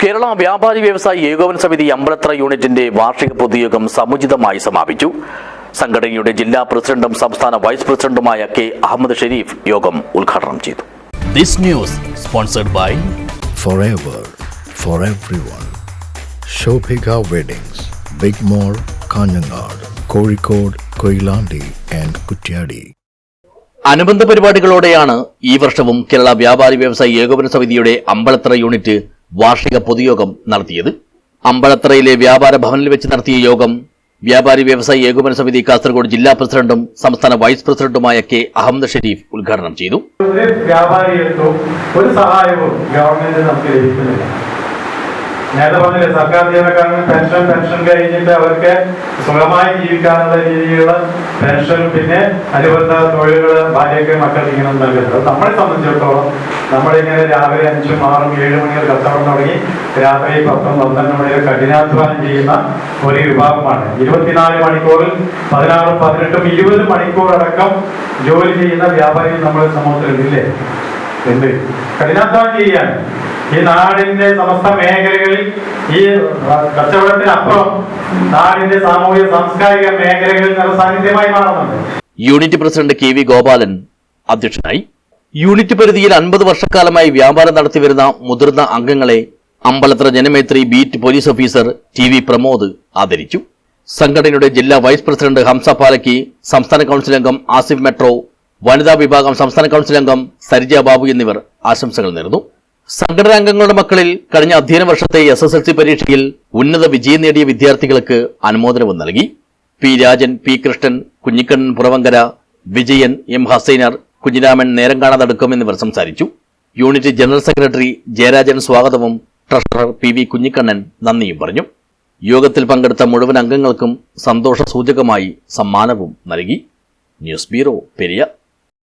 കേരള വ്യാപാരി വ്യവസായി ഏകോപന സമിതി അമ്പലത്തറ യൂണിറ്റിന്റെ വാർഷിക പൊതുയോഗം സമുചിതമായി സമാപിച്ചു. സംഘടനയുടെ ജില്ലാ പ്രസിഡന്റും സംസ്ഥാന വൈസ് പ്രസിഡന്റുമായ കെ അഹമ്മദ് ഷെരീഫ് യോഗം ഉദ്ഘാടനം ചെയ്തു. This news sponsored by Forever for everyone. Shobhika Weddings, Big Mall, Kanjangad, Kozhikode, Koilandi and Kutyadi. അനുബന്ധ പരിപാടികളോടെയാണ് ഈ വർഷവും കേരള വ്യാപാരി വ്യവസായി ഏകോപന സമിതിയുടെ അമ്പലത്തറ യൂണിറ്റ് വാർഷിക പൊതുയോഗം നടത്തിയത്. അമ്പലത്തറയിലെ വ്യാപാര ഭവനിൽ വെച്ച് നടത്തിയ യോഗം വ്യാപാരി വ്യവസായി ഏകോപന സമിതി കാസർഗോഡ് ജില്ലാ പ്രസിഡന്റും സംസ്ഥാന വൈസ് പ്രസിഡന്റുമായ കെ അഹമ്മദ് ഷെരീഫ് ഉദ്ഘാടനം ചെയ്തു. വ്യാപാരികൾക്കും ഒരു സഹായവും ഗവൺമെന്റ് നമുക്ക് ലഭിക്കുന്നില്ല. നേരത്തെ പറഞ്ഞില്ലേ, സർക്കാർ ജീവനക്കാരന് പെൻഷൻ കഴിഞ്ഞിട്ട് അവർക്ക് സുഖമായി ജീവിക്കാനുള്ള രീതിയിലുള്ള പെൻഷനും പിന്നെ അനുബന്ധ തൊഴിലുകൾ ഭാര്യയ്ക്ക് മക്കൾക്ക് ഇങ്ങനെ നൽകുന്നത്. നമ്മളെ സംബന്ധിച്ചിടത്തോളം നമ്മളിങ്ങനെ രാവിലെ 5, 6, 7 മണി കച്ചവടം തുടങ്ങി രാത്രി 10, 12 മണി വരെ കഠിനാധ്വാനം ചെയ്യുന്ന ഒരു വിഭാഗമാണ്. 24 മണിക്കൂറിൽ 16, 18, 20 മണിക്കൂർ അടക്കം ജോലി ചെയ്യുന്ന വ്യാപാരികൾ നമ്മുടെ സമൂഹത്തിലുണ്ടില്ലേ? എന്ത് കഠിനാധ്വാനം ചെയ്യാൻ ഈ നാടിന്റെ സമസ്ത മേഖലകളിൽ, ഈ കച്ചവടത്തിനപ്പുറം നാടിന്റെ സാമൂഹിക സാംസ്കാരിക മേഖലകളിൽ സാന്നിധ്യമായി മാറുന്നുണ്ട്. Unit president K V Gopalan അധ്യക്ഷനായി. യൂണിറ്റ് പരിധിയിൽ 50 വർഷക്കാലമായി വ്യാപാരം നടത്തിവരുന്ന മുതിർന്ന അംഗങ്ങളെ Ambalathara Janamaithri beat police officer T V Pramod ആദരിച്ചു. സംഘടനയുടെ ജില്ലാ വൈസ് പ്രസിഡന്റ് ഹംസ പാലക്കി, സംസ്ഥാന കൌൺസിൽ അംഗം ആസിഫ് മെട്രോ, വനിതാ വിഭാഗം സംസ്ഥാന കൌൺസിൽ അംഗം സരിജ ബാബു എന്നിവർ ആശംസകൾ നേർന്നു. സംഘടനാ അംഗങ്ങളുടെ മക്കളിൽ കഴിഞ്ഞ അധ്യയന വർഷത്തെ SSLC പരീക്ഷയിൽ ഉന്നത വിജയം നേടിയ വിദ്യാർത്ഥികൾക്ക് അനുമോദനവും നൽകി. P Rajan, P Krishnan, Kunhikannan Puravankara, Vijayan, M Hasainar, Kunhiraman നേരങ്കാണതടുക്കം എന്നിവർ സംസാരിച്ചു. യൂണിറ്റ് ജനറൽ സെക്രട്ടറി ജയരാജൻ സ്വാഗതവും ട്രഷറർ പി വി കുഞ്ഞിക്കണ്ണൻ നന്ദിയും പറഞ്ഞു. യോഗത്തിൽ പങ്കെടുത്ത മുഴുവൻ അംഗങ്ങൾക്കും സന്തോഷ സൂചകമായി സമ്മാനവും നൽകി. News bureau, Periya.